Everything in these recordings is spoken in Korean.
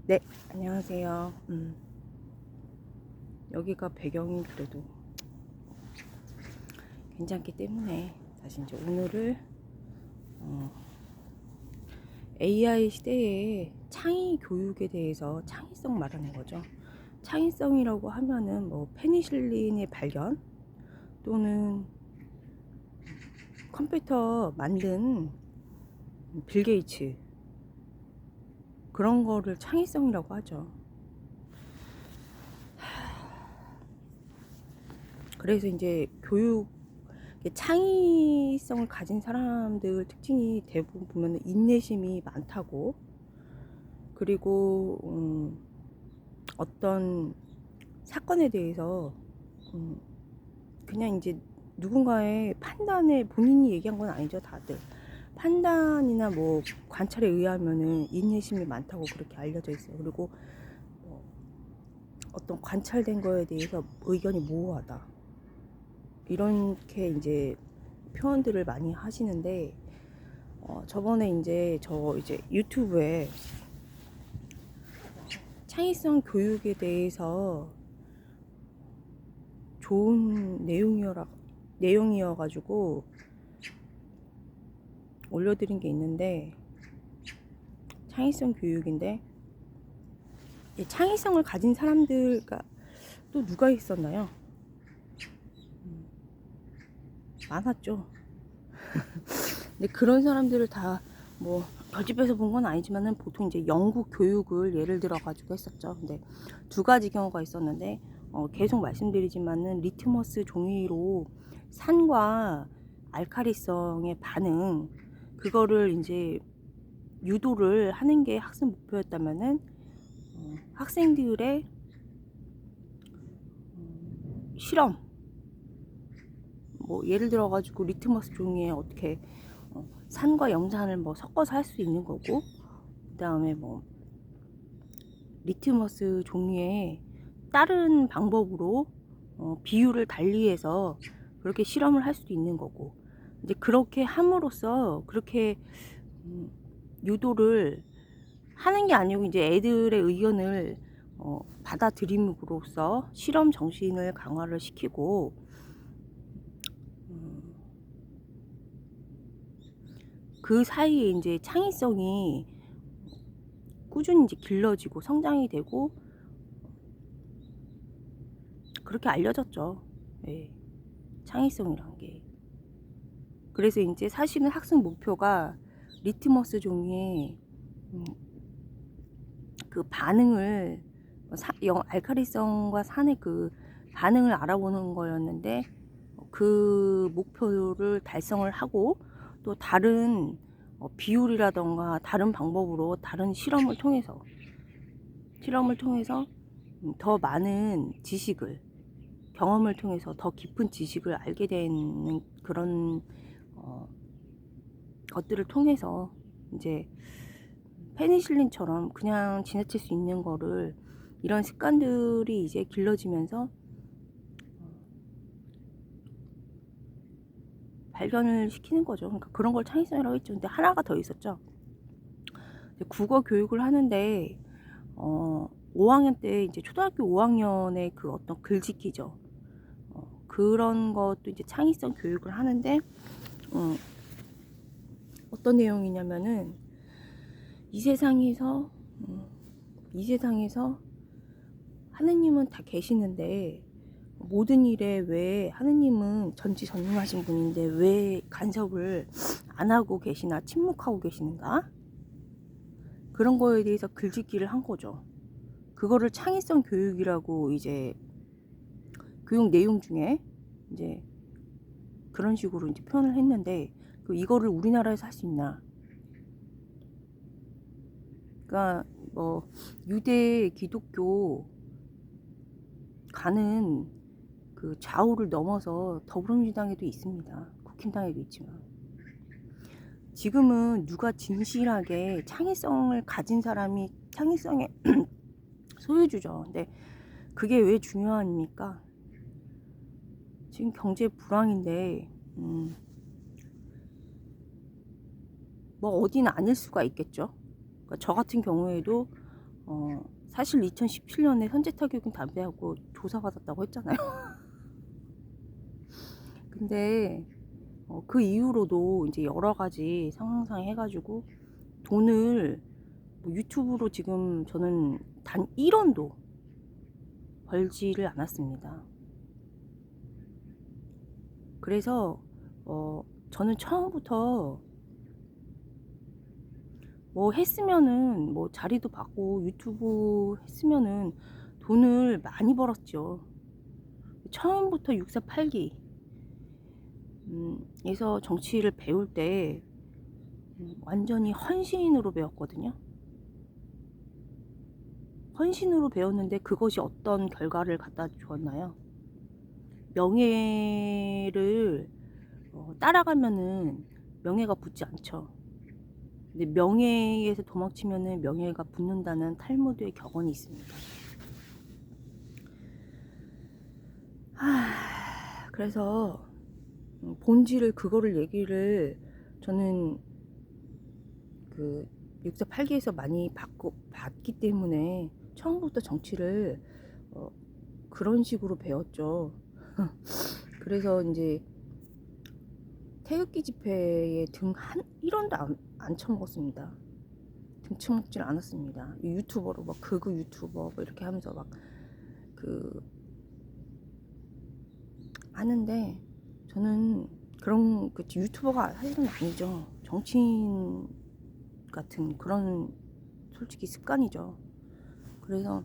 네, 안녕하세요. 여기가 배경이 그래도 괜찮기 때문에 다시 이제 오늘을 AI 시대의 창의 교육에 대해서 창의성 말하는 거죠. 창의성이라고 하면은 뭐 페니실린의 발견 또는 컴퓨터 만든 빌 게이츠 그런 거를 창의성이라고 하죠. 그래서 이제 교육 창의성을 가진 사람들 특징이 대부분 보면 인내심이 많다고, 그리고 어떤 사건에 대해서 그냥 이제 누군가의 판단에, 본인이 얘기한 건 아니죠, 다들 판단이나 뭐 관찰에 의하면은 인내심이 많다고 그렇게 알려져 있어요. 그리고 어떤 관찰된 거에 대해서 의견이 모호하다, 이렇게 이제 표현들을 많이 하시는데, 저번에 이제 이제 유튜브에 창의성 교육에 대해서 좋은 내용이어가지고 올려드린 게 있는데, 창의성 교육인데, 이 창의성을 가진 사람들가 또 누가 있었나요? 많았죠. 근데 그런 사람들을 다 뭐 결집해서 본 건 아니지만은 보통 이제 영국 교육을 예를 들어 가지고 했었죠. 근데 두 가지 경우가 있었는데, 계속 말씀드리지만은 리트머스 종이로 산과 알카리성의 반응, 그거를 이제 유도를 하는 게 학습 목표였다면은, 학생들의 실험, 뭐 예를 들어 가지고 리트머스 종이에 어떻게 산과 염산을 뭐 섞어서 할 수 있는 거고, 그 다음에 뭐 리트머스 종이에 다른 방법으로 비율을 달리해서 그렇게 실험을 할 수도 있는 거고, 이제 그렇게 함으로써 그렇게 유도를 하는 게 아니고 이제 애들의 의견을 받아들임으로써 실험 정신을 강화를 시키고, 그 사이에 이제 창의성이 꾸준히 이제 길러지고 성장이 되고 그렇게 알려졌죠. 예, 창의성이란 게. 그래서 이제 사실은 학습 목표가 리트머스 종이에 그 반응을, 알카리성과 산의 그 반응을 알아보는 거였는데, 그 목표를 달성을 하고 또 다른 비율이라던가 다른 방법으로 다른 실험을 통해서 더 많은 지식을, 경험을 통해서 더 깊은 지식을 알게 되는 그런 것들을 통해서 이제 페니실린처럼 그냥 지나칠 수 있는 거를, 이런 습관들이 이제 길러지면서 발견을 시키는 거죠. 그러니까 그런 걸 창의성이라고 했죠. 근데 하나가 더 있었죠. 국어 교육을 하는데 5학년 때, 이제 초등학교 5학년의 그 어떤 글짓기죠. 그런 것도 이제 창의성 교육을 하는데, 어떤 내용이냐면은 이 세상에서 이 세상에서 하느님은 다 계시는데, 모든 일에 왜 하느님은 전지전능하신 분인데 왜 간섭을 안 하고 계시나, 침묵하고 계시는가, 그런 거에 대해서 글짓기를 한 거죠. 그거를 창의성 교육이라고 이제 교육 내용 중에 이제 그런 식으로 이제 표현을 했는데, 이거를 우리나라에서 할 수 있나? 그러니까 뭐 유대 기독교 가는 그 좌우를 넘어서 더불어민주당에도 있습니다. 국힘당에도 있지만, 지금은 누가 진실하게 창의성을 가진 사람이 창의성의 소유주죠. 근데 그게 왜 중요합니까? 지금 경제 불황인데 뭐 어디는 아닐 수가 있겠죠. 그러니까 저 같은 경우에도 사실 2017년에 선제타격인 담배하고 조사받았다고 했잖아요. 근데 그 이후로도 이제 여러 가지 상황상 해가지고 돈을 뭐 유튜브로 지금 저는 단 1원도 벌지를 않았습니다. 그래서 저는 처음부터 뭐 했으면은 뭐 자리도 받고 유튜브 했으면은 돈을 많이 벌었죠. 처음부터 648기 에서 정치를 배울 때 완전히 헌신으로 배웠거든요. 헌신으로 배웠는데 그것이 어떤 결과를 갖다 주었나요? 명예를 따라가면은 명예가 붙지 않죠. 근데 명예에서 도망치면은 명예가 붙는다는 탈무드의 격언이 있습니다. 그래서 본질을 그거를 얘기를 저는 그 648기에서 많이 봤기 때문에 처음부터 정치를 그런 식으로 배웠죠. 그래서 이제 태극기 집회에 등 한 1원도 안 쳐먹었습니다. 등 쳐먹질 않았습니다. 유튜버로 막 극우 유튜버 뭐 이렇게 하면서 막 그 하는데 저는 그런 그 유튜버가 사실은 아니죠. 정치인 같은 그런 솔직히 습관이죠. 그래서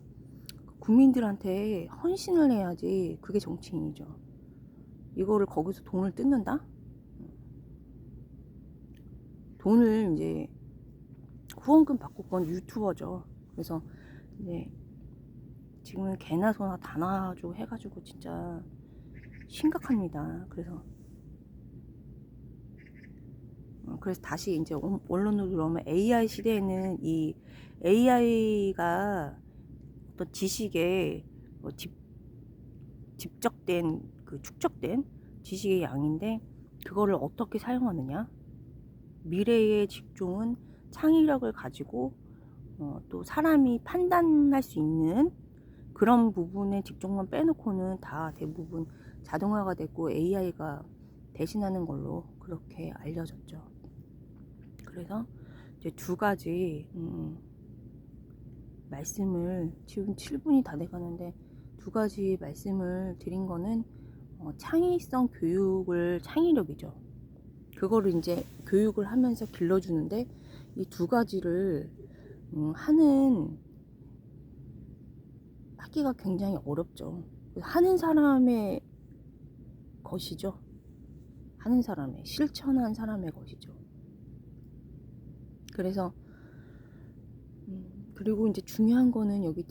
국민들한테 헌신을 해야지 그게 정치인이죠. 이거를 거기서 돈을 뜯는다? 돈을 이제 후원금 받고 건 유튜버죠. 그래서 이제 지금은 개나 소나 다 나와가지고 해가지고 진짜 심각합니다. 그래서 다시 이제 원론으로 들어오면 AI 시대에는 이 AI가 어떤 지식에 집적된 그 축적된 지식의 양인데 그거를 어떻게 사용하느냐. 미래의 직종은 창의력을 가지고 또 사람이 판단할 수 있는 그런 부분의 직종만 빼놓고는 다 대부분 자동화가 됐고 AI가 대신하는 걸로 그렇게 알려졌죠. 그래서 이제 두 가지 말씀을 지금 7분이 다 돼가는데 두 가지 말씀을 드린 거는 창의성 교육을 창의력이죠. 그거를 이제 교육을 하면서 길러주는데 이 두 가지를 하기가 굉장히 어렵죠. 하는 사람의 것이죠. 하는 사람의 실천한 사람의 것이죠. 그래서 그리고 이제 중요한 거는 여기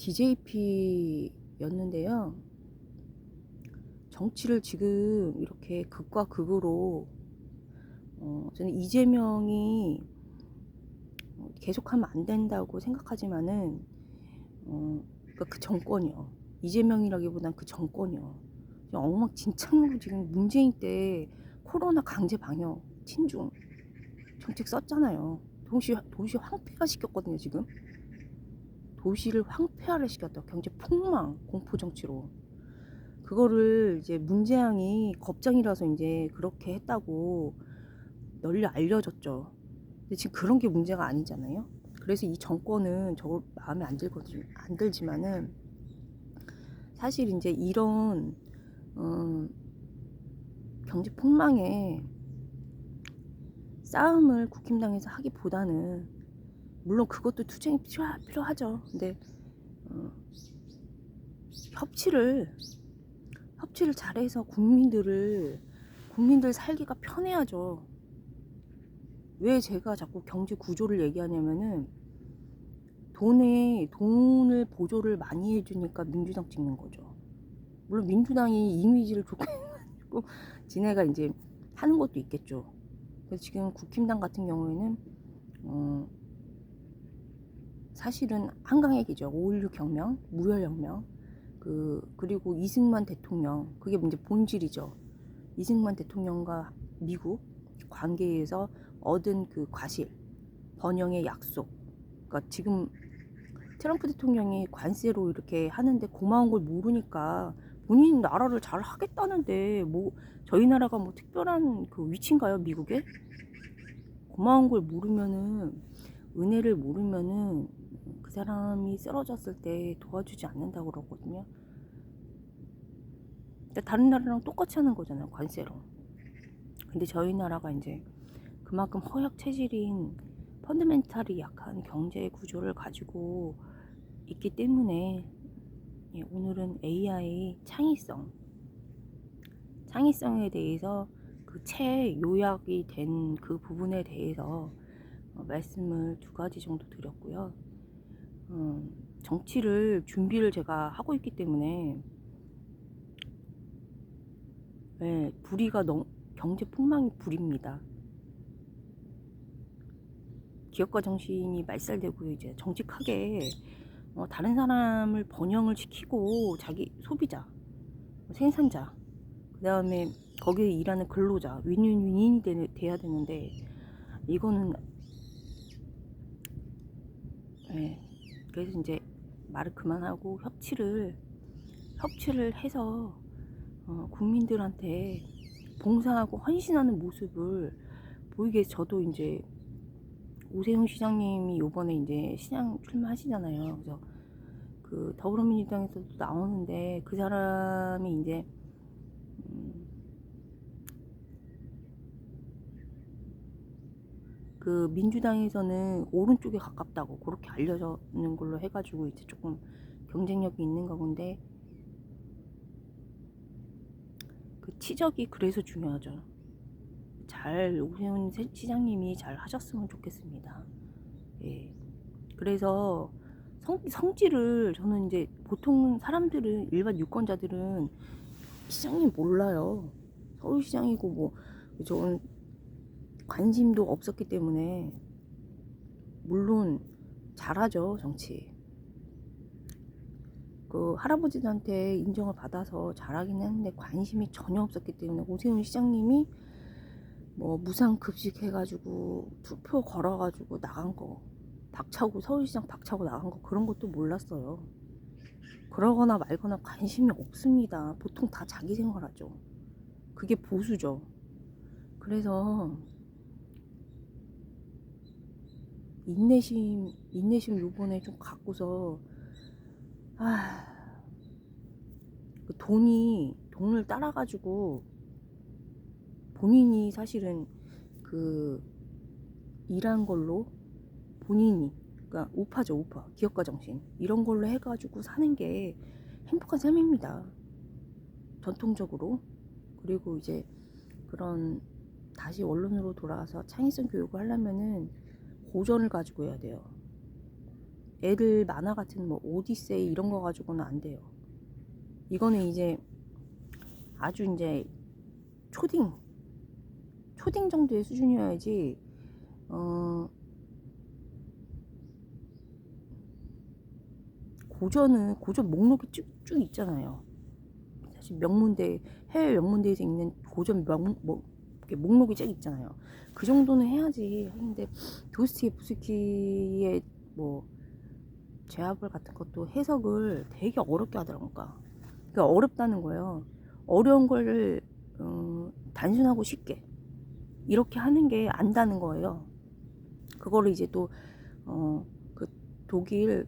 DJP였는데요. 정치를 지금 이렇게 극과 극으로 저는 이재명이 계속하면 안 된다고 생각하지만은 그러니까 그 정권이요. 이재명이라기보단 그 정권이요. 엉망진창으로 지금 문재인 때 코로나 강제 방역 친중 정책 썼잖아요. 도시 황폐화 시켰거든요. 지금 도시를 황폐화를 시켰다. 경제 폭망 공포 정치로 그거를 이제 문재양이 겁장이라서 이제 그렇게 했다고 널리 알려졌죠. 근데 지금 그런 게 문제가 아니잖아요. 그래서 이 정권은 저 마음에 안 들지만은 사실 이제 이런 경제 폭망에 싸움을 국힘당에서 하기보다는 물론 그것도 투쟁이 필요하죠. 근데 협치를 잘해서 국민들 살기가 편해야죠. 왜 제가 자꾸 경제 구조를 얘기하냐면은 돈을 보조를 많이 해주니까 민주당 찍는 거죠. 물론 민주당이 이미지를 좋게 해가지고 지네가 이제 하는 것도 있겠죠. 그래서 지금 국힘당 같은 경우에는 사실은 한강액이죠. 5.16 혁명, 무혈혁명, 그리고 이승만 대통령, 그게 이제 본질이죠. 이승만 대통령과 미국 관계에서 얻은 그 과실, 번영의 약속. 그러니까 지금 트럼프 대통령이 관세로 이렇게 하는데 고마운 걸 모르니까 본인 나라를 잘 하겠다는데 뭐 저희 나라가 뭐 특별한 그 위치인가요, 미국에? 고마운 걸 모르면은, 은혜를 모르면은 그 사람이 쓰러졌을 때 도와주지 않는다고 그러거든요. 그러니까 다른 나라랑 똑같이 하는 거잖아요, 관세로. 근데 저희 나라가 이제 그만큼 허약 체질인 펀더멘탈이 약한 경제 구조를 가지고 있기 때문에, 예, 오늘은 AI 창의성에 대해서 그 책 요약이 된 그 부분에 대해서 말씀을 두 가지 정도 드렸고요. 정치를 준비를 제가 하고 있기 때문에, 예, 불이가 경제 폭망이 불입니다. 기업가 정신이 말살되고 이제 정직하게 다른 사람을 번영을 시키고 자기 소비자, 생산자, 그 다음에 거기에 일하는 근로자, 윈윈윈이 돼야 되는데 이거는, 예, 그래서 이제 말을 그만하고 협치를 해서 국민들한테 봉사하고 헌신하는 모습을 보이게 해서, 저도 이제 오세훈 시장님이 요번에 이제 시장 출마하시잖아요. 그래서 그 더불어민주당에서도 나오는데 그 사람이 이제 그 민주당에서는 오른쪽에 가깝다고 그렇게 알려져는 걸로 해가지고 이제 조금 경쟁력이 있는 거건데, 그 치적이 그래서 중요하죠. 잘 오세훈 시장님이 잘 하셨으면 좋겠습니다. 예. 그래서 성질을, 저는 이제 보통 사람들은, 일반 유권자들은 시장님 몰라요. 서울시장이고 뭐 저는 관심도 없었기 때문에. 물론 잘하죠, 정치. 그 할아버지들한테 인정을 받아서 잘하긴 했는데 관심이 전혀 없었기 때문에, 오세훈 시장님이 뭐 무상급식 해가지고 투표 걸어가지고 나간 거, 박차고, 서울시장 박차고 나간 거, 그런 것도 몰랐어요. 그러거나 말거나 관심이 없습니다. 보통 다 자기 생활하죠. 그게 보수죠. 그래서 인내심 요번에 좀 갖고서, 그 돈을 따라가지고 본인이 사실은 그 일한 걸로 본인이, 그러니까 우파죠, 우파. 기업가 정신. 이런 걸로 해가지고 사는 게 행복한 삶입니다. 전통적으로. 그리고 이제 그런, 다시 원론으로 돌아와서 창의성 교육을 하려면은 고전을 가지고 해야 돼요. 애들 만화 같은 뭐 오디세이 이런 거 가지고는 안 돼요. 이거는 이제 아주 이제 초딩 정도의 수준이어야지. 고전 목록이 쭉 있잖아요. 사실 해외 명문대에서 있는 고전 목록이 쭉 있잖아요. 그 정도는 해야지 하는데, 도스토옙스키의 뭐 죄아벌 같은 것도 해석을 되게 어렵게 하더라고요. 그러니까 어렵다는 거예요. 어려운 거를 단순하고 쉽게 이렇게 하는 게 안다는 거예요. 그거를 이제 또 그 독일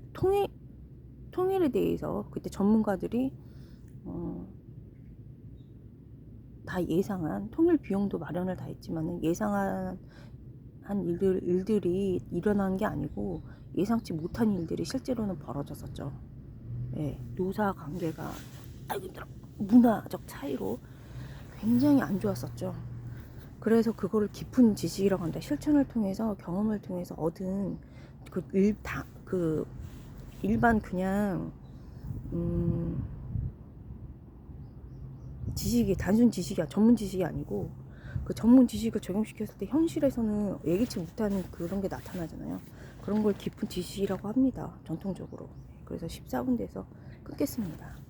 통일에 대해서 그때 전문가들이 다 예상한, 통일 비용도 마련을 다 했지만은 예상한 일들이 일어난 게 아니고 예상치 못한 일들이 실제로는 벌어졌었죠. 예, 노사 관계가, 아이고 힘들어, 문화적 차이로 굉장히 안 좋았었죠. 그래서 그거를 깊은 지식이라고 한다. 실천을 통해서, 경험을 통해서 얻은 그 일반 그냥 지식이, 단순 지식이야, 전문 지식이 아니고, 그 전문 지식을 적용시켰을 때 현실에서는 예기치 못하는 그런 게 나타나잖아요. 그런 걸 깊은 지식이라고 합니다, 전통적으로. 그래서 14분 돼서 끊겠습니다.